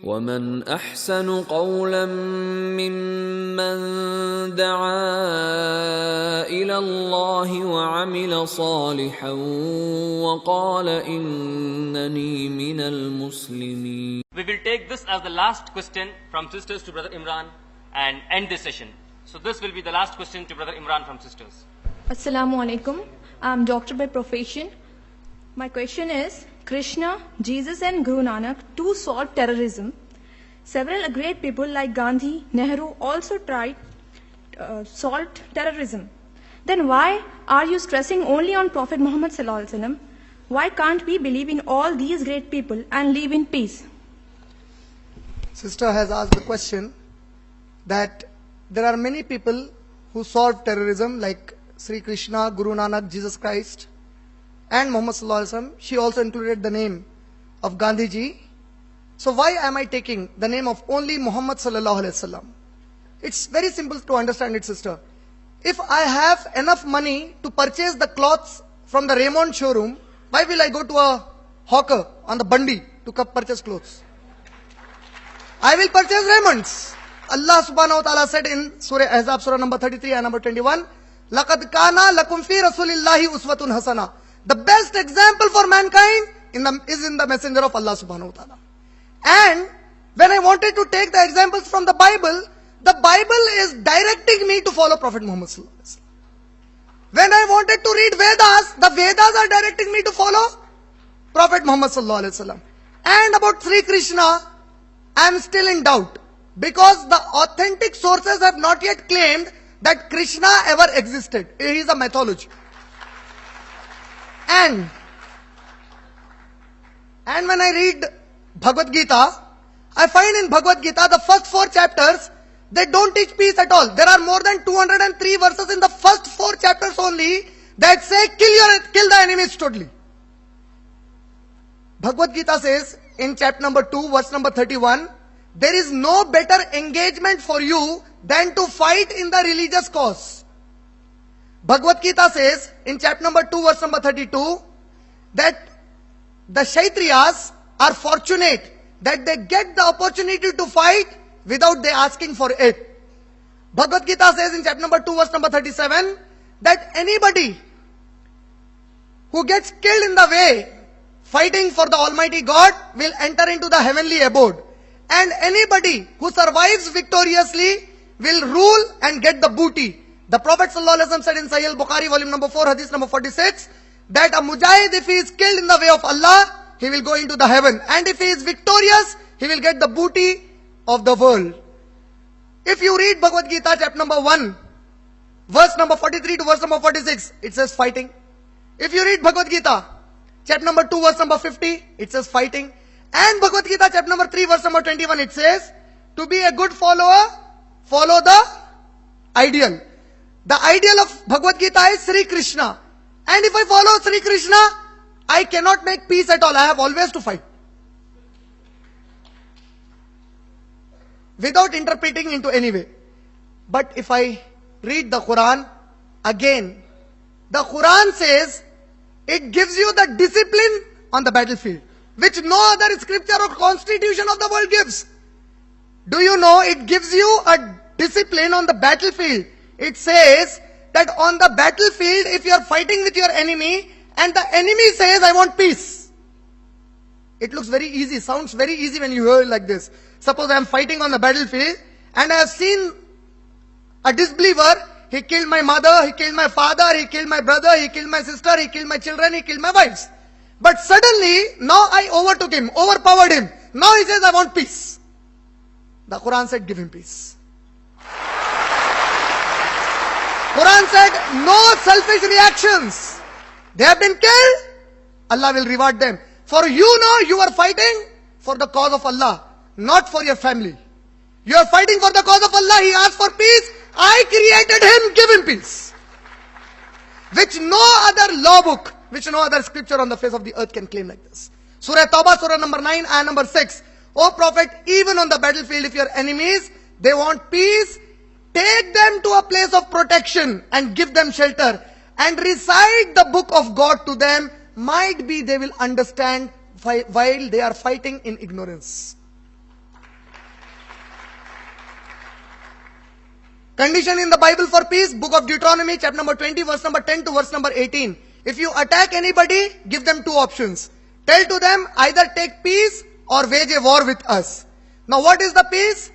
وَمَنْ أَحْسَنُ قَوْلًا مِّمَّنْ دَعَا إِلَى اللَّهِ وَعَمِلَ صَالِحًا وَقَالَ إِنَّنِي مِنَ الْمُسْلِمِينَ. We will take this as the last question from sisters to Brother Imran and end this session. So this will be the last question to Brother Imran from sisters. Assalamu alaikum. I'm doctor by profession. My question is, Krishna, Jesus and Guru Nanak too solved terrorism. Several great people like Gandhi, Nehru also tried solved terrorism. Then why are you stressing only on Prophet Muhammad sallallahu alaihi wasallam? Why can't we believe in all these great people and live in peace? Sister has asked the question that there are many people who solved terrorism like Sri Krishna, Guru Nanak, Jesus Christ and Muhammad sallallahu alaihi wasallam. She also included the name of Gandhi ji. So why am I taking the name of only Muhammad sallallahu alaihi wasallam? It's very simple to understand it, sister. If I have enough money to purchase the clothes from the Raymond showroom, why will I go to a hawker on the Bandi to purchase clothes? I will purchase Raymonds. Allah subhanahu wa ta'ala said in Surah Ahzab, Surah number 33 and number 21, لَقَدْ كَانَ لَكُمْ فِي رَسُولِ اللَّهِ أُسْوَةٌ حَسَنَةٌ. The best example for mankind is in the messenger of Allah subhanahu wa ta'ala. And when I wanted to take the examples from the Bible is directing me to follow Prophet Muhammad sallallahu alaihi wasallam. When I wanted to read Vedas, the Vedas are directing me to follow Prophet Muhammad sallallahu alaihi wasallam. And about Sri Krishna, I am still in doubt because the authentic sources have not yet claimed that Krishna ever existed. He is a mythology. And when I read Bhagavad Gita, I find in Bhagavad Gita the first 4 chapters, they don't teach peace at all. There are more than 203 verses in the first 4 chapters only that say kill the enemies totally. Bhagavad Gita says in chapter number 2 verse number 31, there is no better engagement for you than to fight in the religious cause. Bhagavad Gita says in chapter number 2 verse number 32 that the Kshatriyas are fortunate that they get the opportunity to fight without they asking for it. Bhagavad Gita says in chapter number 2 verse number 37 that anybody who gets killed in the way fighting for the Almighty God will enter into the heavenly abode. And anybody who survives victoriously will rule and get the booty. The Prophet ﷺ said in Sahih al-Bukhari, volume number 4, hadith number 46, that a mujahid, if he is killed in the way of Allah, he will go into the heaven. And if he is victorious, he will get the booty of the world. If you read Bhagavad Gita, chapter number 1, verse number 43 to verse number 46, it says fighting. If you read Bhagavad Gita, chapter number 2, verse number 50, it says fighting. And Bhagavad Gita, chapter number 3, verse number 21, it says, to be a good follower, follow the ideal. The ideal of Bhagavad Gita is Sri Krishna. And if I follow Sri Krishna, I cannot make peace at all. I have always to fight. Without interpreting into any way. But if I read the Quran, again, the Quran says, it gives you the discipline on the battlefield, which no other scripture or constitution of the world gives. Do you know it gives you a discipline on the battlefield? It says that on the battlefield, if you are fighting with your enemy and the enemy says, I want peace. It looks very easy, sounds very easy when you hear it like this. Suppose I am fighting on the battlefield and I have seen a disbeliever. He killed my mother, he killed my father, he killed my brother, he killed my sister, he killed my children, he killed my wives. But suddenly, now I overtook him, overpowered him. Now he says, I want peace. The Quran said, give him peace. Quran said, no selfish reactions. They have been killed, Allah will reward them. For you know you are fighting for the cause of Allah, not for your family. You are fighting for the cause of Allah. He asked for peace. I created him, give him peace. Which no other law book, which no other scripture on the face of the earth can claim like this. Surah Tawbah, Surah number 9 and number 6. O Prophet, even on the battlefield, if your enemies, they want peace, take them to a place of protection and give them shelter and recite the book of God to them. Might be they will understand while they are fighting in ignorance. Condition in the Bible for peace, book of Deuteronomy, chapter number 20, verse number 10 to verse number 18. If you attack anybody, give them two options. Tell to them, either take peace or wage a war with us. Now what is the peace?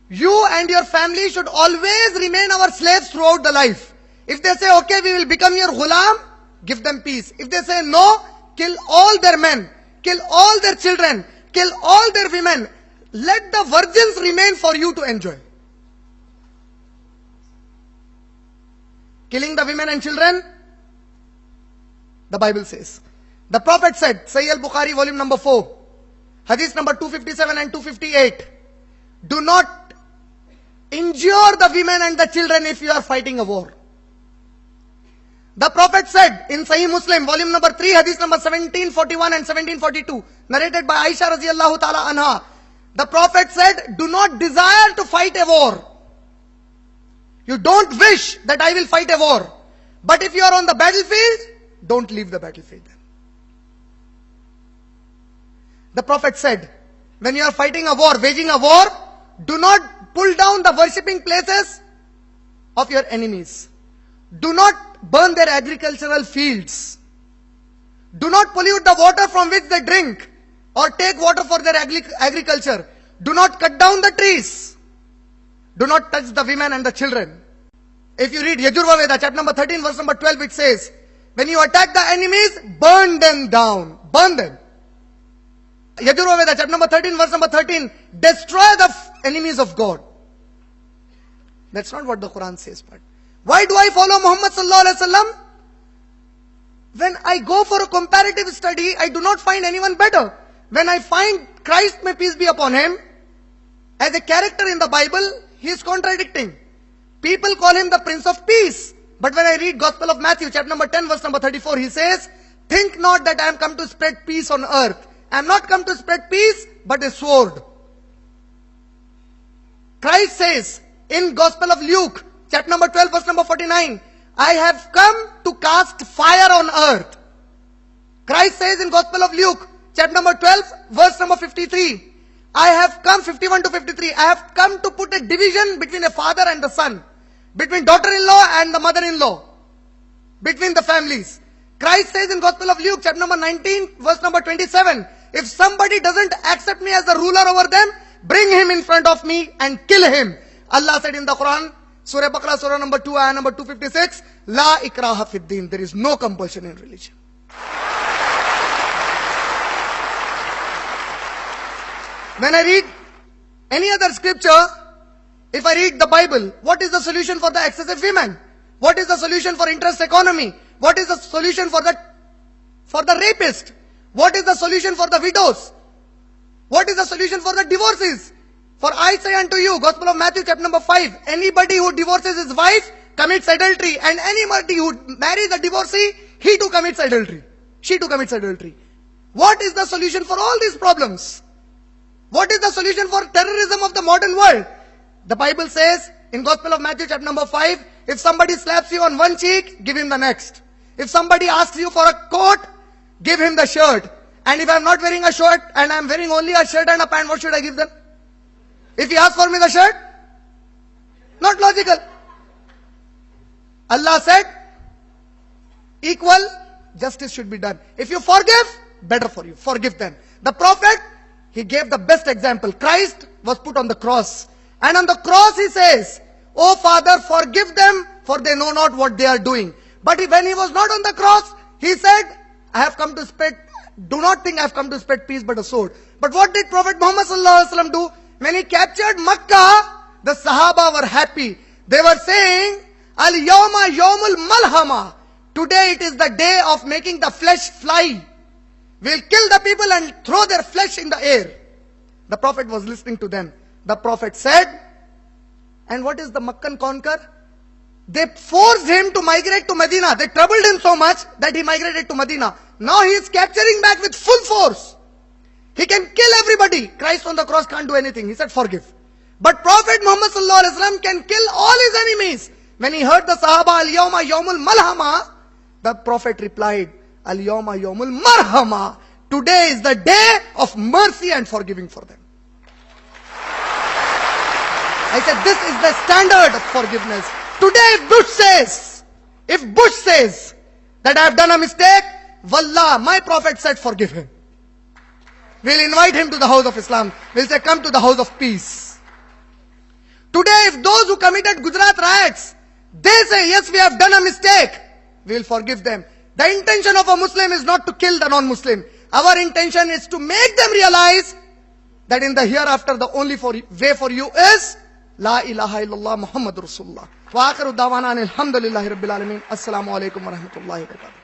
You and your family should always remain our slaves throughout the life. If they say, okay, we will become your ghulam, give them peace. If they say no, kill all their men, kill all their children, kill all their women. Let the virgins remain for you to enjoy. Killing the women and children, the Bible says. The Prophet said, Sahih al-Bukhari, volume number 4, hadith number 257 and 258, do not injure the women and the children if you are fighting a war. The Prophet said in Sahih Muslim, volume number 3, hadith number 1741 and 1742, narrated by Aisha radhiyallahu ta'ala anha, the Prophet said, do not desire to fight a war. You don't wish that I will fight a war. But if you are on the battlefield, don't leave the battlefield then. The Prophet said, when you are fighting a war, waging a war, do not pull down the worshipping places of your enemies. Do not burn their agricultural fields. Do not pollute the water from which they drink or take water for their agriculture. Do not cut down the trees. Do not touch the women and the children. If you read Yajurva Veda, chapter number 13, verse number 12, it says, when you attack the enemies, burn them down. Burn them. Yajurva Veda, chapter number 13, verse number 13, destroy the enemies of God. That's not what the Quran says, but why do I follow Muhammad sallallahu alaihi wasallam? When I go for a comparative study, I do not find anyone better. When I find Christ, may peace be upon him, as a character in the Bible, he is contradicting. People call him the Prince of Peace. But when I read Gospel of Matthew, chapter number 10, verse number 34, he says, think not that I am come to spread peace on earth. I am not come to spread peace, but a sword. Christ says in Gospel of Luke, chapter number 12, verse number 49, I have come to cast fire on earth. Christ says in Gospel of Luke, chapter number 12, verse number 53, I have come, 51 to 53, I have come to put a division between a father and the son, between daughter-in-law and the mother-in-law, between the families. Christ says in Gospel of Luke, chapter number 19, verse number 27, if somebody doesn't accept me as the ruler over them, bring him in front of me and kill him. Allah said in the Quran, Surah Baqarah, Surah number 2, ayah number 256, La ikraha fid din. There is no compulsion in religion. When I read any other scripture, if I read the Bible, what is the solution for the excessive women? What is the solution for interest economy? What is the solution for the rapist? What is the solution for the widows? What is the solution for the divorces? For I say unto you, Gospel of Matthew, chapter number 5, anybody who divorces his wife commits adultery, and anybody who marries a divorcee, he too commits adultery. She too commits adultery. What is the solution for all these problems? What is the solution for terrorism of the modern world? The Bible says in Gospel of Matthew, chapter number 5, if somebody slaps you on one cheek, give him the next. If somebody asks you for a coat, give him the shirt. And if I am not wearing a shirt and I am wearing only a shirt and a pant, what should I give them? If he asks for me the shirt? Not logical. Allah said, equal justice should be done. If you forgive, better for you. Forgive them. The Prophet, he gave the best example. Christ was put on the cross. And on the cross he says, Oh Father, forgive them, for they know not what they are doing. But when he was not on the cross, he said, I have come to spread, do not think I have come to spread peace but a sword. But what did Prophet Muhammad sallallahu alaihi wasallam do? When he captured Makkah, the Sahaba were happy. They were saying, Al-Yawma Yawmul Malhama. Today it is the day of making the flesh fly. We'll kill the people and throw their flesh in the air. The Prophet was listening to them. The Prophet said, and what is the Makkan conquer? They forced him to migrate to Medina. They troubled him so much that he migrated to Medina. Now he is capturing back with full force. He can kill everybody. Christ on the cross can't do anything. He said, forgive. But Prophet Muhammad sallallahu alaihi wasallam can kill all his enemies. When he heard the Sahaba, Al-Yawma Yawmul Malhama, the Prophet replied, Al-Yawma Yawmul Marhama. Today is the day of mercy and forgiving for them. I said, this is the standard of forgiveness. Today, if Bush says that I have done a mistake, Wallah, my Prophet said, forgive him. We'll invite him to the house of Islam. We'll say, come to the house of peace. Today, if those who committed Gujarat riots, they say, yes, we have done a mistake, we'll forgive them. The intention of a Muslim is not to kill the non-Muslim. Our intention is to make them realize that in the hereafter, the only way for you is La ilaha illallah Muhammad Rasulullah. Wa akhiru dawana alhamdulillahi rabbil alamin. Assalamu alaikum wa rahmatullahi wa barakatuh.